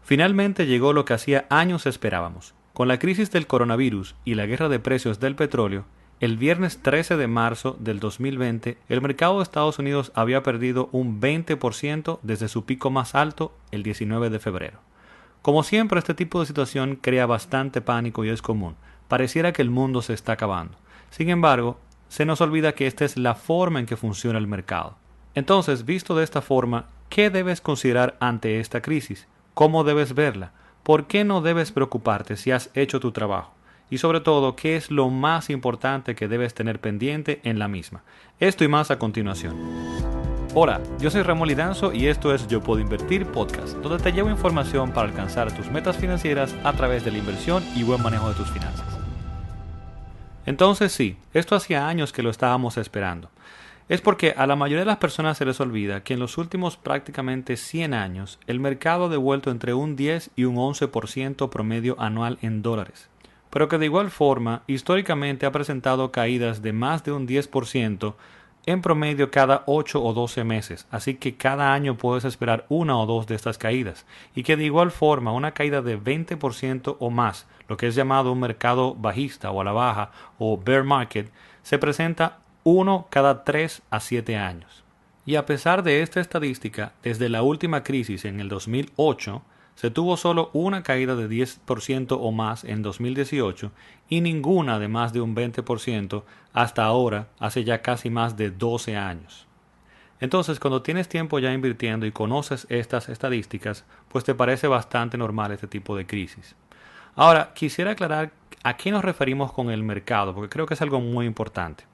Finalmente llegó lo que hacía años esperábamos. Con la crisis del coronavirus y la guerra de precios del petróleo, el viernes 13 de marzo del 2020, el mercado de Estados Unidos había perdido un 20% desde su pico más alto el 19 de febrero. Como siempre, este tipo de situación crea bastante pánico y es común. Pareciera que el mundo se está acabando. Sin embargo, se nos olvida que esta es la forma en que funciona el mercado. Entonces, visto de esta forma, ¿qué debes considerar ante esta crisis? ¿Cómo debes verla? ¿Por qué no debes preocuparte si has hecho tu trabajo? Y sobre todo, ¿qué es lo más importante que debes tener pendiente en la misma? Esto y más a continuación. Hola, yo soy Ramón Lidanzo y esto es Yo Puedo Invertir Podcast, donde te llevo información para alcanzar tus metas financieras a través de la inversión y buen manejo de tus finanzas. Entonces sí, esto hacía años que lo estábamos esperando. Es porque a la mayoría de las personas se les olvida que en los últimos prácticamente 100 años el mercado ha devuelto entre un 10 y un 11% promedio anual en dólares, pero que de igual forma históricamente ha presentado caídas de más de un 10% en promedio cada 8 o 12 meses, así que cada año puedes esperar una o dos de estas caídas, y que de igual forma una caída de 20% o más, lo que es llamado un mercado bajista o a la baja o bear market, se presenta uno cada 3 a 7 años. Y a pesar de esta estadística, desde la última crisis en el 2008, se tuvo solo una caída de 10% o más en 2018 y ninguna de más de un 20% hasta ahora, hace ya casi más de 12 años. Entonces, cuando tienes tiempo ya invirtiendo y conoces estas estadísticas, pues te parece bastante normal este tipo de crisis. Ahora, quisiera aclarar a qué nos referimos con el mercado, porque creo que es algo muy importante.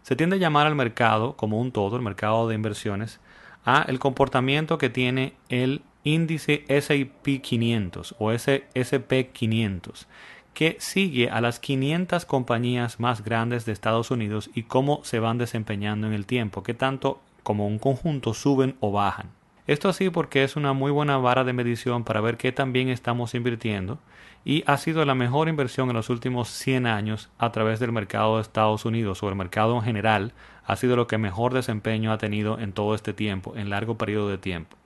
Se tiende a llamar al mercado como un todo, el mercado de inversiones, a el comportamiento que tiene el índice S&P 500 o S&P 500, que sigue a las 500 compañías más grandes de Estados Unidos y cómo se van desempeñando en el tiempo, qué tanto como un conjunto suben o bajan. Esto así porque es una muy buena vara de medición para ver qué tan bien estamos invirtiendo y ha sido la mejor inversión en los últimos 100 años a través del mercado de Estados Unidos o el mercado en general ha sido lo que mejor desempeño ha tenido en todo este tiempo, en largo periodo de tiempo.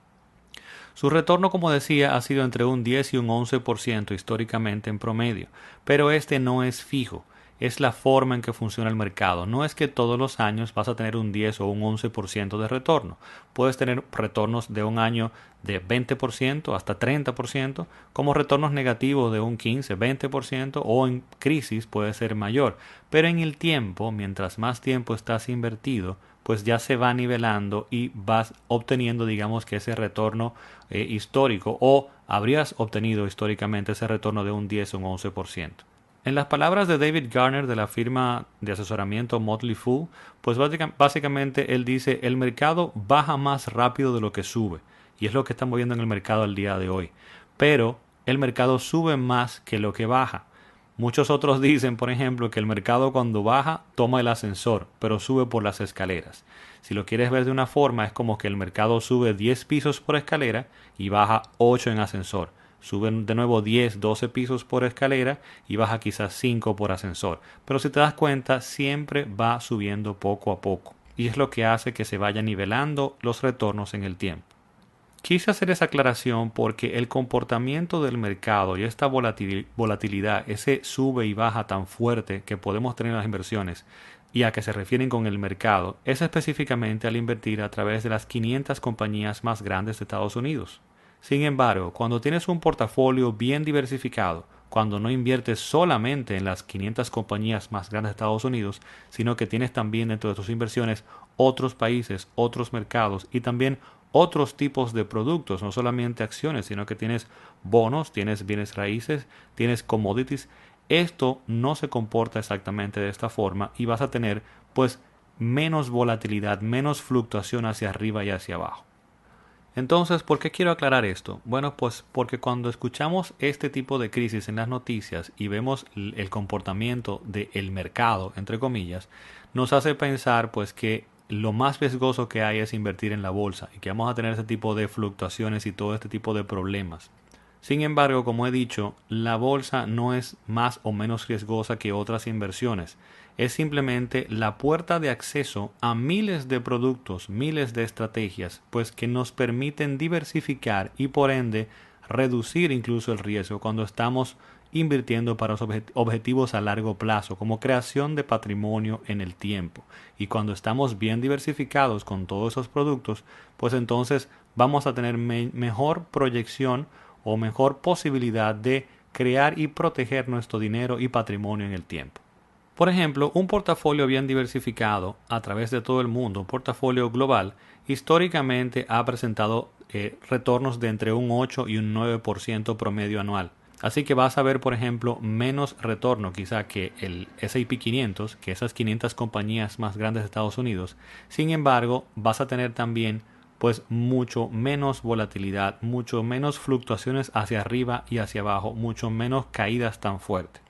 Su retorno, como decía, ha sido entre un 10 y un 11% históricamente en promedio, pero este no es fijo. Es la forma en que funciona el mercado. No es que todos los años vas a tener un 10 o un 11% de retorno. Puedes tener retornos de un año de 20% hasta 30%, como retornos negativos de un 15, 20% o en crisis puede ser mayor. Pero en el tiempo, mientras más tiempo estás invertido, pues ya se va nivelando y vas obteniendo, digamos que ese retorno histórico o habrías obtenido históricamente ese retorno de un 10 o un 11%. En las palabras de David Garner de la firma de asesoramiento Motley Fool, pues básicamente él dice el mercado baja más rápido de lo que sube y es lo que estamos viendo en el mercado al día de hoy, pero el mercado sube más que lo que baja. Muchos otros dicen, por ejemplo, que el mercado cuando baja toma el ascensor, pero sube por las escaleras. Si lo quieres ver de una forma, es como que el mercado sube 10 pisos por escalera y baja 8 en ascensor. Suben de nuevo 10, 12 pisos por escalera y baja quizás 5 por ascensor. Pero si te das cuenta, siempre va subiendo poco a poco. Y es lo que hace que se vayan nivelando los retornos en el tiempo. Quise hacer esa aclaración porque el comportamiento del mercado y esta volatilidad, ese sube y baja tan fuerte que podemos tener en las inversiones y a que se refieren con el mercado, es específicamente al invertir a través de las 500 compañías más grandes de Estados Unidos. Sin embargo, cuando tienes un portafolio bien diversificado, cuando no inviertes solamente en las 500 compañías más grandes de Estados Unidos, sino que tienes también dentro de tus inversiones otros países, otros mercados y también otros tipos de productos, no solamente acciones, sino que tienes bonos, tienes bienes raíces, tienes commodities. Esto no se comporta exactamente de esta forma y vas a tener pues menos volatilidad, menos fluctuación hacia arriba y hacia abajo. Entonces, ¿por qué quiero aclarar esto? Bueno, pues porque cuando escuchamos este tipo de crisis en las noticias y vemos el comportamiento del mercado, entre comillas, nos hace pensar pues que lo más riesgoso que hay es invertir en la bolsa y que vamos a tener ese tipo de fluctuaciones y todo este tipo de problemas. Sin embargo, como he dicho, la bolsa no es más o menos riesgosa que otras inversiones. Es simplemente la puerta de acceso a miles de productos, miles de estrategias, pues que nos permiten diversificar y por ende reducir incluso el riesgo cuando estamos invirtiendo para objetivos a largo plazo, como creación de patrimonio en el tiempo. Y cuando estamos bien diversificados con todos esos productos, pues entonces vamos a tener mejor proyección o mejor posibilidad de crear y proteger nuestro dinero y patrimonio en el tiempo. Por ejemplo, un portafolio bien diversificado a través de todo el mundo, un portafolio global, históricamente ha presentado retornos de entre un 8 y un 9% promedio anual. Así que vas a ver, por ejemplo, menos retorno quizá que el S&P 500, que esas 500 compañías más grandes de Estados Unidos. Sin embargo, vas a tener también pues mucho menos volatilidad, mucho menos fluctuaciones hacia arriba y hacia abajo, mucho menos caídas tan fuertes.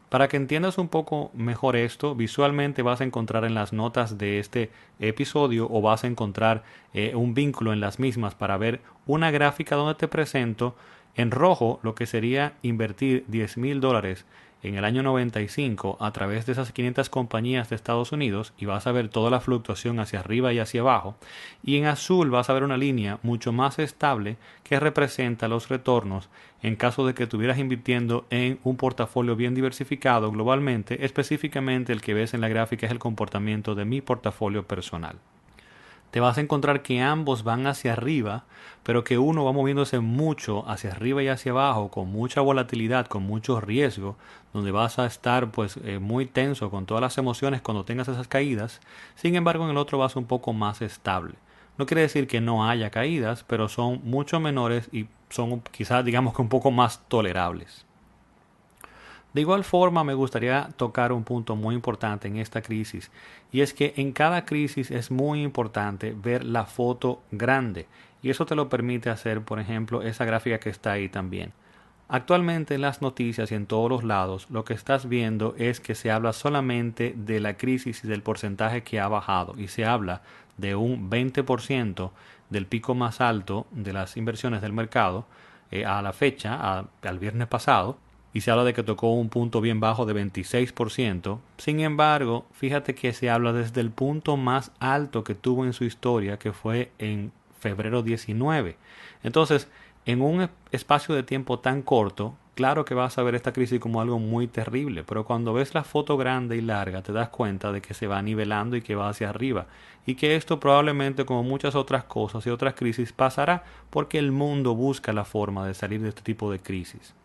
Para que entiendas un poco mejor esto, visualmente vas a encontrar en las notas de este episodio o vas a encontrar un vínculo en las mismas para ver una gráfica donde te presento en rojo lo que sería invertir $10,000 en el año 95 a través de esas 500 compañías de Estados Unidos y vas a ver toda la fluctuación hacia arriba y hacia abajo. Y en azul vas a ver una línea mucho más estable que representa los retornos en caso de que estuvieras invirtiendo en un portafolio bien diversificado globalmente. Específicamente el que ves en la gráfica es el comportamiento de mi portafolio personal. Te vas a encontrar que ambos van hacia arriba, pero que uno va moviéndose mucho hacia arriba y hacia abajo, con mucha volatilidad, con mucho riesgo, donde vas a estar pues muy tenso con todas las emociones cuando tengas esas caídas. Sin embargo, en el otro vas un poco más estable. No quiere decir que no haya caídas, pero son mucho menores y son quizás digamos que un poco más tolerables. De igual forma, me gustaría tocar un punto muy importante en esta crisis, y es que en cada crisis es muy importante ver la foto grande, y eso te lo permite hacer, por ejemplo, esa gráfica que está ahí también. Actualmente en las noticias y en todos los lados, lo que estás viendo es que se habla solamente de la crisis y del porcentaje que ha bajado, y se habla de un 20% del pico más alto de las inversiones del mercado a la fecha, al viernes pasado, y se habla de que tocó un punto bien bajo de 26%. Sin embargo, fíjate que se habla desde el punto más alto que tuvo en su historia, que fue en febrero 19. Entonces, en un espacio de tiempo tan corto, claro que vas a ver esta crisis como algo muy terrible, pero cuando ves la foto grande y larga te das cuenta de que se va nivelando y que va hacia arriba, y que esto probablemente, como muchas otras cosas y otras crisis, pasará porque el mundo busca la forma de salir de este tipo de crisis.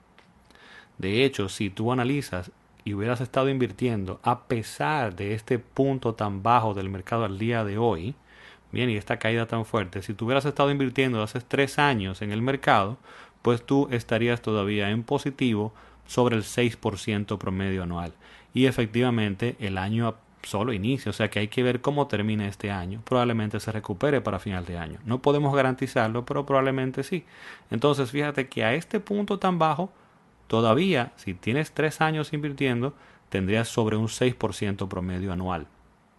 De hecho, si tú analizas y hubieras estado invirtiendo a pesar de este punto tan bajo del mercado al día de hoy, bien, y esta caída tan fuerte, si tú hubieras estado invirtiendo hace 3 años en el mercado, pues tú estarías todavía en positivo sobre el 6% promedio anual. Y efectivamente el año solo inicia, o sea que hay que ver cómo termina este año. Probablemente se recupere para final de año. No podemos garantizarlo, pero probablemente sí. Entonces fíjate que a este punto tan bajo, todavía, si tienes 3 años invirtiendo, tendrías sobre un 6% promedio anual.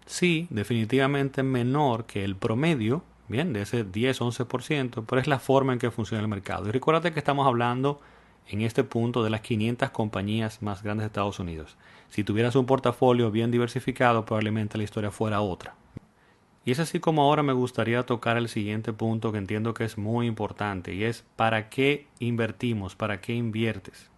Sí, definitivamente menor que el promedio, bien, de ese 10-11%, pero es la forma en que funciona el mercado. Y recuérdate que estamos hablando en este punto de las 500 compañías más grandes de Estados Unidos. Si tuvieras un portafolio bien diversificado, probablemente la historia fuera otra. Y es así como ahora me gustaría tocar el siguiente punto que entiendo que es muy importante, y es ¿para qué invertimos? ¿Para qué inviertes?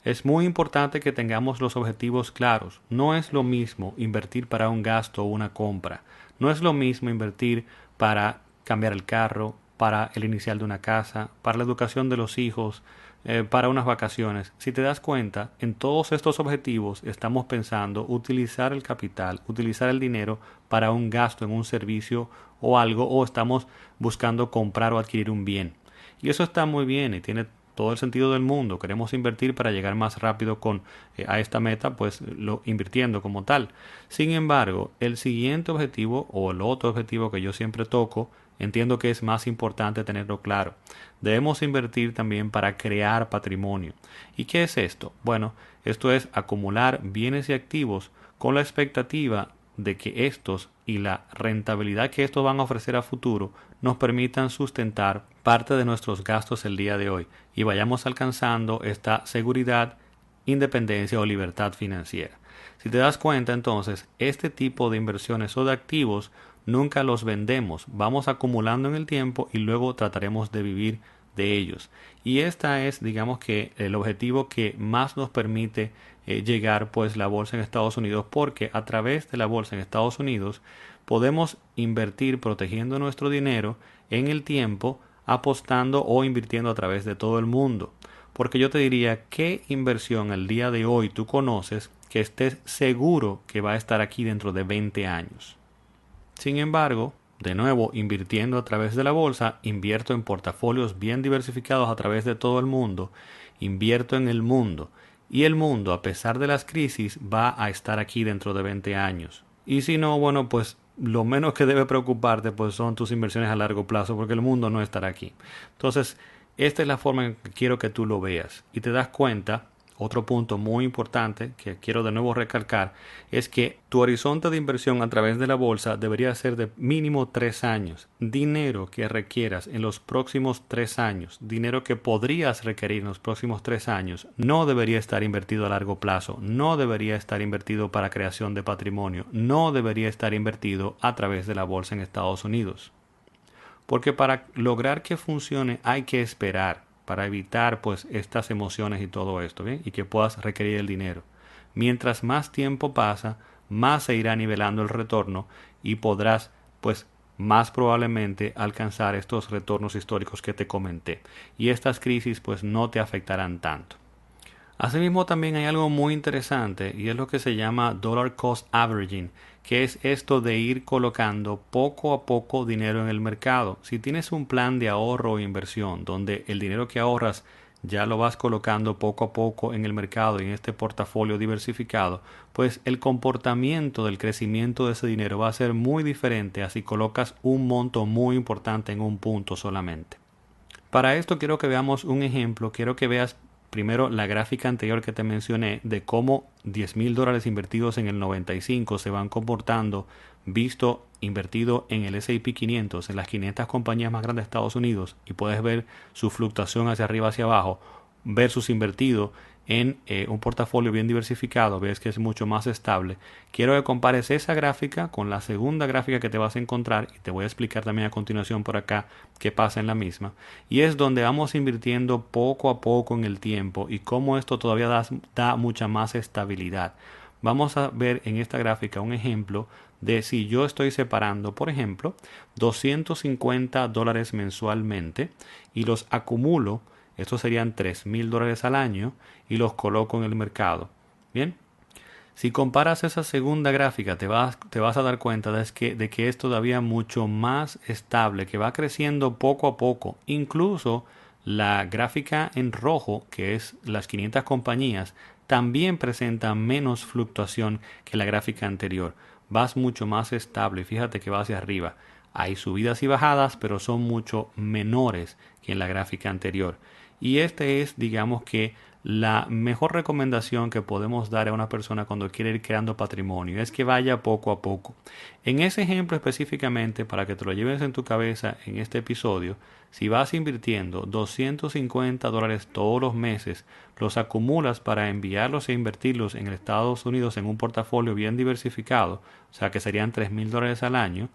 Es muy importante que tengamos los objetivos claros. No es lo mismo invertir para un gasto o una compra. No es lo mismo invertir para cambiar el carro, para el inicial de una casa, para la educación de los hijos, para unas vacaciones. Si te das cuenta, en todos estos objetivos estamos pensando utilizar el capital, utilizar el dinero para un gasto en un servicio o algo, o estamos buscando comprar o adquirir un bien. Y eso está muy bien y tiene todo el sentido del mundo. Queremos invertir para llegar más rápido a esta meta, pues invirtiendo como tal. Sin embargo, el siguiente objetivo o el otro objetivo que yo siempre toco, entiendo que es más importante tenerlo claro. Debemos invertir también para crear patrimonio. ¿Y qué es esto? Bueno, esto es acumular bienes y activos con la expectativa de que estos y la rentabilidad que estos van a ofrecer a futuro nos permitan sustentar parte de nuestros gastos el día de hoy y vayamos alcanzando esta seguridad, independencia o libertad financiera. Si te das cuenta, entonces, este tipo de inversiones o de activos nunca los vendemos, vamos acumulando en el tiempo y luego trataremos de vivir de ellos. Y esta es, digamos que, el objetivo que más nos permite llegar pues la bolsa en Estados Unidos, porque a través de la bolsa en Estados Unidos podemos invertir protegiendo nuestro dinero en el tiempo, apostando o invirtiendo a través de todo el mundo. Porque yo te diría, ¿qué inversión al día de hoy tú conoces que estés seguro que va a estar aquí dentro de 20 años? Sin embargo, de nuevo, invirtiendo a través de la bolsa, invierto en portafolios bien diversificados a través de todo el mundo, invierto en el mundo, y el mundo, a pesar de las crisis, va a estar aquí dentro de 20 años. Y si no, bueno, pues lo menos que debe preocuparte pues son tus inversiones a largo plazo, porque el mundo no estará aquí. Entonces, esta es la forma en que quiero que tú lo veas y te das cuenta. Otro punto muy importante que quiero de nuevo recalcar es que tu horizonte de inversión a través de la bolsa debería ser de mínimo 3 años. Dinero que requieras en los próximos 3 años, dinero que podrías requerir en los próximos 3 años, no debería estar invertido a largo plazo, no debería estar invertido para creación de patrimonio, no debería estar invertido a través de la bolsa en Estados Unidos. Porque para lograr que funcione hay que esperar, para evitar pues estas emociones y todo esto, ¿bien? Y que puedas requerir el dinero. Mientras más tiempo pasa, más se irá nivelando el retorno y podrás pues más probablemente alcanzar estos retornos históricos que te comenté. Y estas crisis pues no te afectarán tanto. Asimismo, también hay algo muy interesante y es lo que se llama dollar cost averaging, que es esto de ir colocando poco a poco dinero en el mercado. Si tienes un plan de ahorro o inversión donde el dinero que ahorras ya lo vas colocando poco a poco en el mercado y en este portafolio diversificado, pues el comportamiento del crecimiento de ese dinero va a ser muy diferente a si colocas un monto muy importante en un punto solamente. Para esto quiero que veamos un ejemplo, quiero que veas primero la gráfica anterior que te mencioné de cómo $10,000 invertidos en el 95 se van comportando visto invertido en el S&P 500, en las 500 compañías más grandes de Estados Unidos, y puedes ver su fluctuación hacia arriba, hacia abajo, versus invertido en un portafolio bien diversificado, ves que es mucho más estable. Quiero que compares esa gráfica con la segunda gráfica que te vas a encontrar y te voy a explicar también a continuación por acá qué pasa en la misma. Y es donde vamos invirtiendo poco a poco en el tiempo y cómo esto todavía da mucha más estabilidad. Vamos a ver en esta gráfica un ejemplo de si yo estoy separando, por ejemplo, $250 mensualmente y los acumulo. Estos serían $3,000 al año y los coloco en el mercado. Bien, si comparas esa segunda gráfica, te vas a dar cuenta de que es todavía mucho más estable, que va creciendo poco a poco. Incluso la gráfica en rojo, que es las 500 compañías, también presenta menos fluctuación que la gráfica anterior. Vas mucho más estable. Fíjate que va hacia arriba. Hay subidas y bajadas, pero son mucho menores que en la gráfica anterior. Y este es, digamos que, la mejor recomendación que podemos dar a una persona cuando quiere ir creando patrimonio, es que vaya poco a poco. En ese ejemplo específicamente, para que te lo lleves en tu cabeza en este episodio, si vas invirtiendo $250 todos los meses, los acumulas para enviarlos e invertirlos en Estados Unidos en un portafolio bien diversificado, o sea que serían $3,000 al año.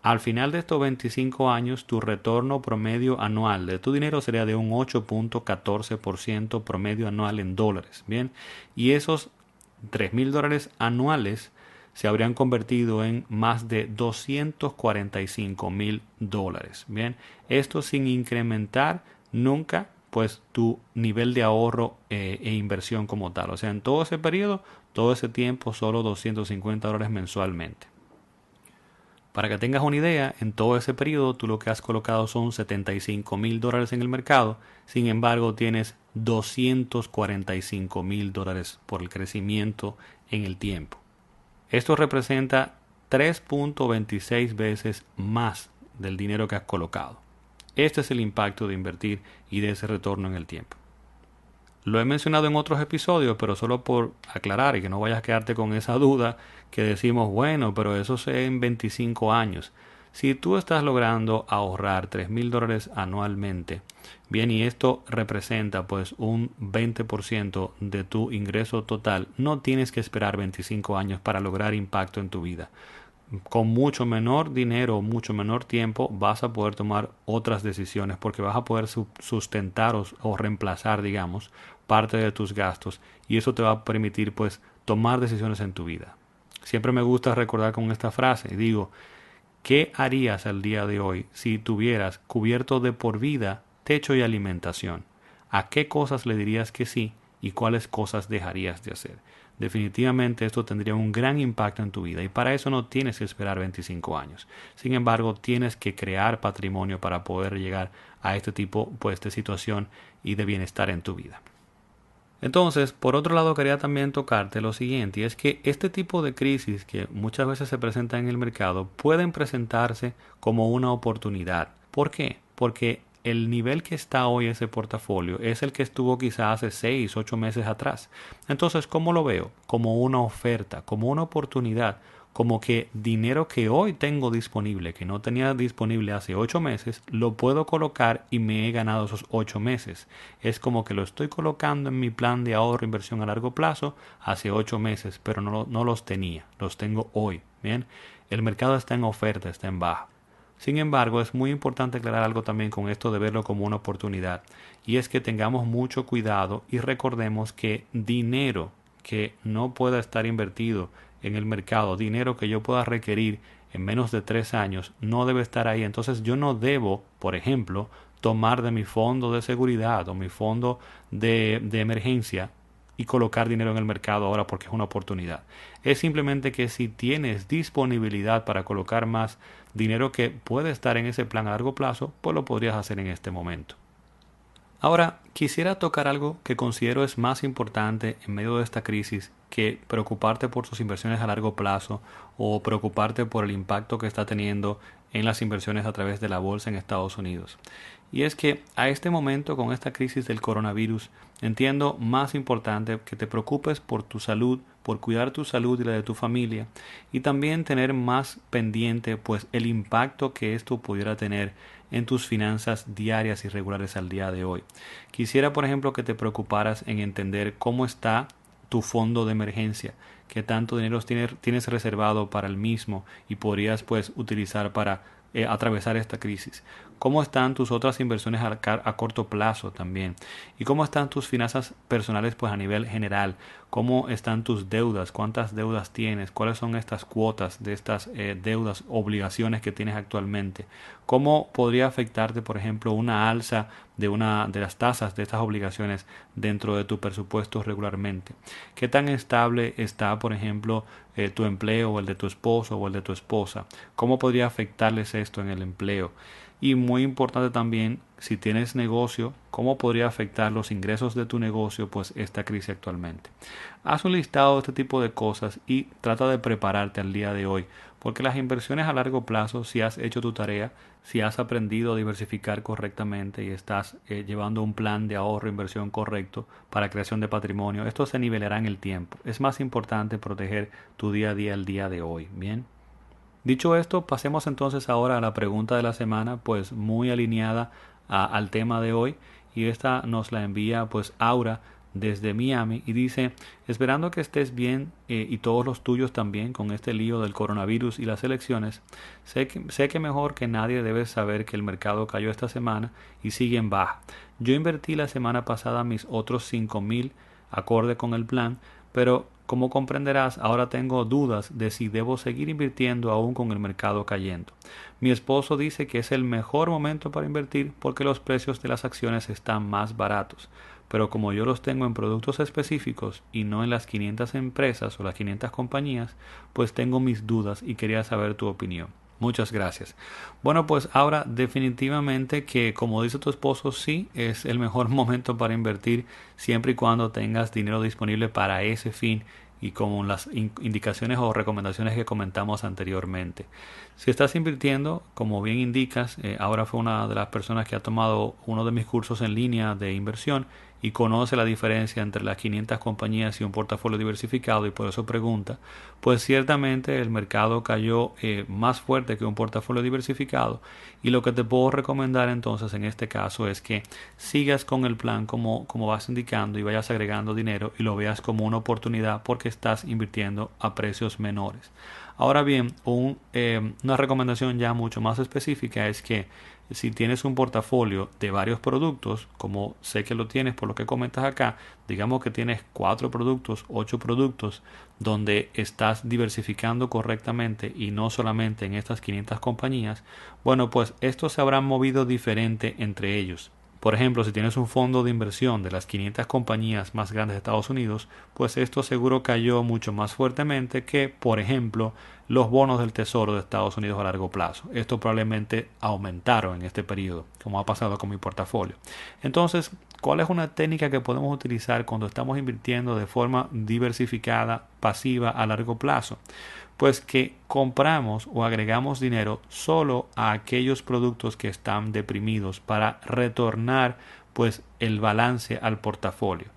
Al final de estos 25 años, tu retorno promedio anual de tu dinero sería de un 8.14% promedio anual en dólares. Bien, y esos $3,000 anuales se habrían convertido en más de $245,000. Bien, esto sin incrementar nunca pues tu nivel de ahorro e inversión como tal. O sea, en todo ese periodo, todo ese tiempo, solo $250 mensualmente. Para que tengas una idea, en todo ese periodo tú lo que has colocado son $75,000 en el mercado, sin embargo tienes $245,000 por el crecimiento en el tiempo. Esto representa 3.26 veces más del dinero que has colocado. Este es el impacto de invertir y de ese retorno en el tiempo. Lo he mencionado en otros episodios, pero solo por aclarar y que no vayas a quedarte con esa duda que decimos, bueno, pero eso es en 25 años. Si tú estás logrando ahorrar $3,000 anualmente, bien, y esto representa pues un 20% de tu ingreso total, no tienes que esperar 25 años para lograr impacto en tu vida. con mucho menor dinero, mucho menor tiempo, vas a poder tomar otras decisiones porque vas a poder sustentar o reemplazar, digamos, parte de tus gastos y eso te va a permitir pues tomar decisiones en tu vida. Siempre me gusta recordar con esta frase, digo, ¿qué harías al día de hoy si tuvieras cubierto de por vida techo y alimentación? ¿A qué cosas le dirías que sí y cuáles cosas dejarías de hacer? Definitivamente esto tendría un gran impacto en tu vida y para eso no tienes que esperar 25 años. Sin embargo, tienes que crear patrimonio para poder llegar a este tipo pues, de situación y de bienestar en tu vida. Entonces, por otro lado, quería también tocarte lo siguiente, y es que este tipo de crisis que muchas veces se presentan en el mercado pueden presentarse como una oportunidad. ¿Por qué? Porque el nivel que está hoy ese portafolio es el que estuvo quizás hace 6, 8 meses atrás. Entonces, ¿cómo lo veo? Como una oferta, como una oportunidad, como que dinero que hoy tengo disponible, que no tenía disponible hace 8 meses, lo puedo colocar y me he ganado esos 8 meses. Es como que lo estoy colocando en mi plan de ahorro e inversión a largo plazo hace 8 meses, pero no los tenía, los tengo hoy. Bien, el mercado está en oferta, está en baja. Sin embargo, es muy importante aclarar algo también con esto de verlo como una oportunidad, y es que tengamos mucho cuidado y recordemos que dinero que no pueda estar invertido en el mercado, dinero que yo pueda requerir en menos de 3 años, no debe estar ahí. Entonces yo no debo, por ejemplo, tomar de mi fondo de seguridad o mi fondo de emergencia y colocar dinero en el mercado ahora porque es una oportunidad. Es simplemente que si tienes disponibilidad para colocar más dinero que puede estar en ese plan a largo plazo, pues lo podrías hacer en este momento. Ahora, quisiera tocar algo que considero es más importante en medio de esta crisis que preocuparte por tus inversiones a largo plazo o preocuparte por el impacto que está teniendo en las inversiones a través de la bolsa en Estados Unidos. Y es que a este momento, con esta crisis del coronavirus, entiendo más importante que te preocupes por tu salud, por cuidar tu salud y la de tu familia, y también tener más pendiente pues el impacto que esto pudiera tener en tus finanzas diarias y regulares al día de hoy. Quisiera, por ejemplo, que te preocuparas en entender cómo está tu fondo de emergencia, qué tanto dinero tienes reservado para el mismo y podrías pues utilizar para atravesar esta crisis. ¿Cómo están tus otras inversiones a corto plazo también? ¿Y cómo están tus finanzas personales pues a nivel general? ¿Cómo están tus deudas? ¿Cuántas deudas tienes? ¿Cuáles son estas cuotas de estas deudas, obligaciones que tienes actualmente? ¿Cómo podría afectarte, por ejemplo, una alza de una de las tasas de estas obligaciones dentro de tu presupuesto regularmente? ¿Qué tan estable está, por ejemplo, tu empleo o el de tu esposo o el de tu esposa? ¿Cómo podría afectarles esto en el empleo? Y muy importante también, si tienes negocio, ¿cómo podría afectar los ingresos de tu negocio pues esta crisis actualmente? Haz un listado de este tipo de cosas y trata de prepararte al día de hoy, porque las inversiones a largo plazo, si has hecho tu tarea, si has aprendido a diversificar correctamente y estás llevando un plan de ahorro e inversión correcto para creación de patrimonio, esto se nivelará en el tiempo. Es más importante proteger tu día a día el día de hoy, ¿bien? Dicho esto, pasemos entonces ahora a la pregunta de la semana, pues muy alineada al tema de hoy, y esta nos la envía pues Aura desde Miami y dice: esperando que estés bien y todos los tuyos también con este lío del coronavirus y las elecciones, sé que mejor que nadie debes saber que el mercado cayó esta semana y sigue en baja. Yo invertí la semana pasada mis otros 5,000 acorde con el plan, pero como comprenderás, ahora tengo dudas de si debo seguir invirtiendo aún con el mercado cayendo. Mi esposo dice que es el mejor momento para invertir porque los precios de las acciones están más baratos, pero como yo los tengo en productos específicos y no en las 500 empresas o las 500 compañías, pues tengo mis dudas y quería saber tu opinión. Muchas gracias. Bueno, pues ahora definitivamente que, como dice tu esposo, sí es el mejor momento para invertir siempre y cuando tengas dinero disponible para ese fin y con las indicaciones o recomendaciones que comentamos anteriormente. Si estás invirtiendo, como bien indicas, ahora fue una de las personas que ha tomado uno de mis cursos en línea de inversión y conoce la diferencia entre las 500 compañías y un portafolio diversificado y por eso pregunta, pues ciertamente el mercado cayó más fuerte que un portafolio diversificado, y lo que te puedo recomendar entonces en este caso es que sigas con el plan como vas indicando y vayas agregando dinero y lo veas como una oportunidad porque estás invirtiendo a precios menores. Ahora bien, una recomendación ya mucho más específica es que si tienes un portafolio de varios productos, como sé que lo tienes por lo que comentas acá, digamos que tienes 4 productos, 8 productos, donde estás diversificando correctamente y no solamente en estas 500 compañías, bueno, pues estos se habrán movido diferente entre ellos. Por ejemplo, si tienes un fondo de inversión de las 500 compañías más grandes de Estados Unidos, pues esto seguro cayó mucho más fuertemente que, por ejemplo, los bonos del Tesoro de Estados Unidos a largo plazo. Estos probablemente aumentaron en este periodo, como ha pasado con mi portafolio. Entonces, ¿cuál es una técnica que podemos utilizar cuando estamos invirtiendo de forma diversificada, pasiva, a largo plazo? Pues que compramos o agregamos dinero solo a aquellos productos que están deprimidos para retornar pues el balance al portafolio.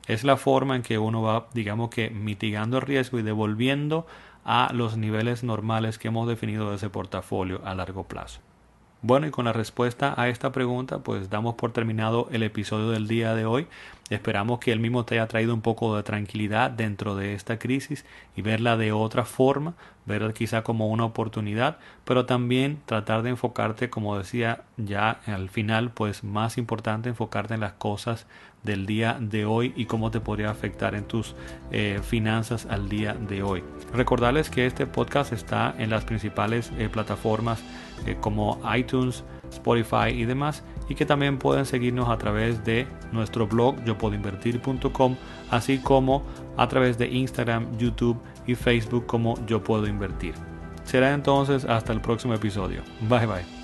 Es la forma en que uno va, digamos que mitigando el riesgo y devolviendo a los niveles normales que hemos definido de ese portafolio a largo plazo. Bueno, y con la respuesta a esta pregunta, pues damos por terminado el episodio del día de hoy. Esperamos que el mismo te haya traído un poco de tranquilidad dentro de esta crisis y verla de otra forma, verla quizá como una oportunidad, pero también tratar de enfocarte, como decía ya al final, pues más importante enfocarte en las cosas del día de hoy y cómo te podría afectar en tus finanzas al día de hoy. Recordarles que este podcast está en las principales plataformas como iTunes, Spotify y demás, y que también pueden seguirnos a través de nuestro blog yopuedoinvertir.com, así como a través de Instagram, YouTube y Facebook como Yo Puedo Invertir. Será entonces hasta el próximo episodio. Bye bye.